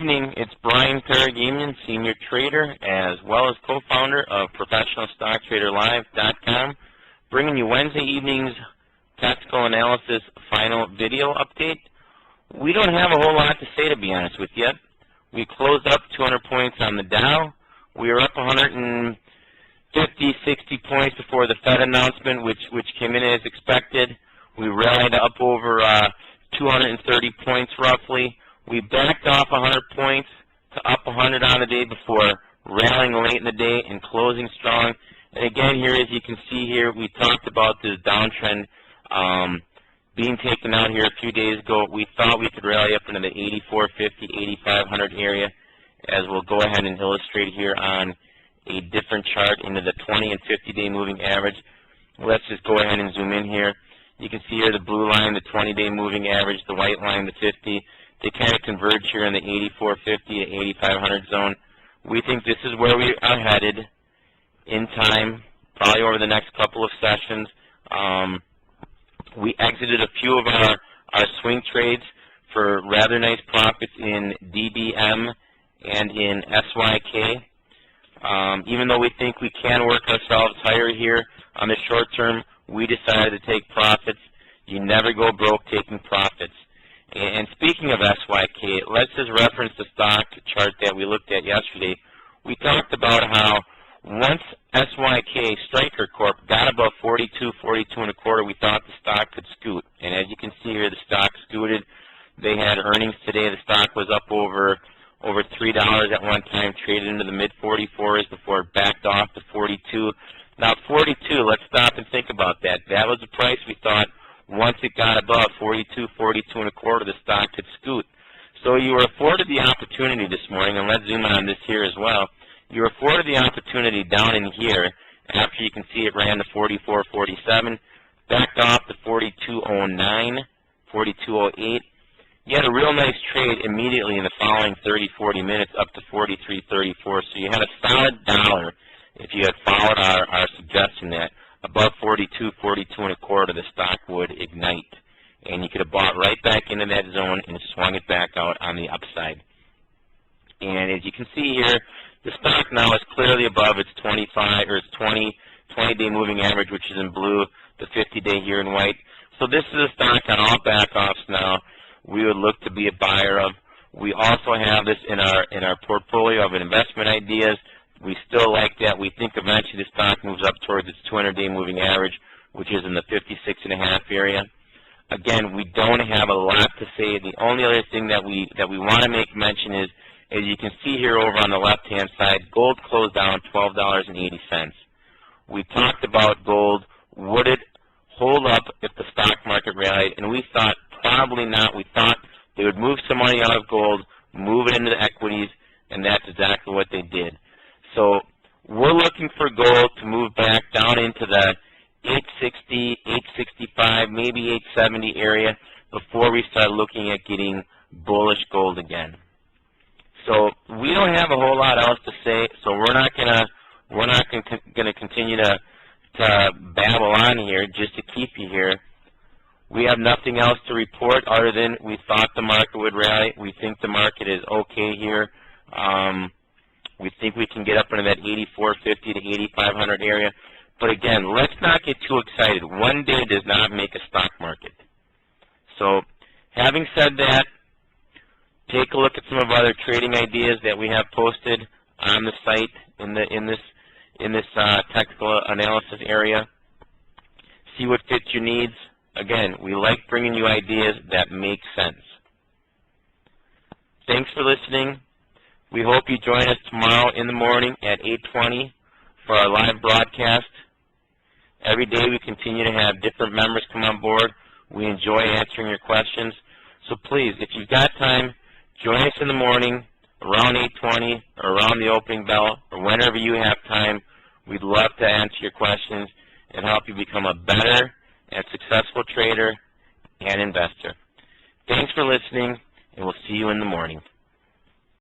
evening. It's Brian Paragamian, Senior Trader, as well as co-founder of ProfessionalStockTraderLive.com, bringing you Wednesday evening's Tactical Analysis final video update. We don't have a whole lot to say, to be honest with you. We closed up 200 points on the Dow. We were up 150, 60 points before the Fed announcement, which came in as expected. We rallied up over 230 points roughly. We backed off 100 points to up 100 on the day before rallying late in the day and closing strong. And again, here, as you can see here, we talked about this downtrend being taken out here a few days ago. We thought we could rally up into the 8450, 8500 area, as we'll go ahead and illustrate here on a different chart into the 20 and 50-day moving average. Let's just go ahead and zoom in here. You can see here the blue line, the 20-day moving average, the white line, the 50. They kind of converge here in the 8450 to 8500 zone. We think this is where we are headed in time, probably over the next couple of sessions. We exited a few of our swing trades for rather nice profits in DBM and in SYK. Even though we think we can work ourselves higher here on the short term, we decided to take profits. You never go broke taking profits. And speaking of SYK, let's just reference the stock chart that we looked at yesterday. We talked about how once SYK, Stryker Corp, got above 42, 42 and a quarter, we thought the stock could scoot. And as you can see here, the stock scooted. They had earnings today. The stock was up over $3 at one time, traded into the mid-44s before it backed off to 42. Now, 42, let's stop and think about that. That was the price we thought once it got above 42, 42 and a quarter, the stock could scoot. So you were afforded the opportunity this morning, and let's zoom in on this here as well. You were afforded the opportunity down in here after you can see it ran to 44.47, backed off to 42.09, 42.08. You had a real nice trade immediately in the following 30, 40 minutes up to 43.34. So you had a solid dollar if you had followed our suggestion that above 42, 42 and a quarter, the stock would ignite. And you could have bought right back into that zone and swung it back out on the upside. And as you can see here, the stock now is clearly above its 20-day moving average, which is in blue, the 50-day here in white. So this is a stock on all backoffs now we would look to be a buyer of. We also have this in our portfolio of investment ideas. We still like that. We think eventually the stock moves up towards its 200-day moving average, which is in the 56.5 area. Again, we don't have a lot to say. The only other thing that we want to make mention is, as you can see here over on the left-hand side, gold closed down $12.80. We talked about gold. Would it hold up if the stock market rallied? And we thought probably not. We thought they would move some money out of gold, move it into the equities, and that's exactly what they did. So we're looking for gold to move back down into the 860, 865, maybe 870 area before we start looking at getting bullish gold again. So we don't have a whole lot else to say. So we're not gonna continue to babble on here just to keep you here. We have nothing else to report other than we thought the market would rally. We think the market is okay here. We think we can get up into that 8450 to 8500 area. But again, let's not get too excited. One day does not make a stock market. So having said that, take a look at some of our other trading ideas that we have posted on the site in this technical analysis area. See what fits your needs. Again, we like bringing you ideas that make sense. Thanks for listening. We hope you join us tomorrow in the morning at 8:20 for our live broadcast. Every day we continue to have different members come on board. We enjoy answering your questions. So please, if you've got time, join us in the morning around 8:20 or around the opening bell or whenever you have time. We'd love to answer your questions and help you become a better and successful trader and investor. Thanks for listening, and we'll see you in the morning.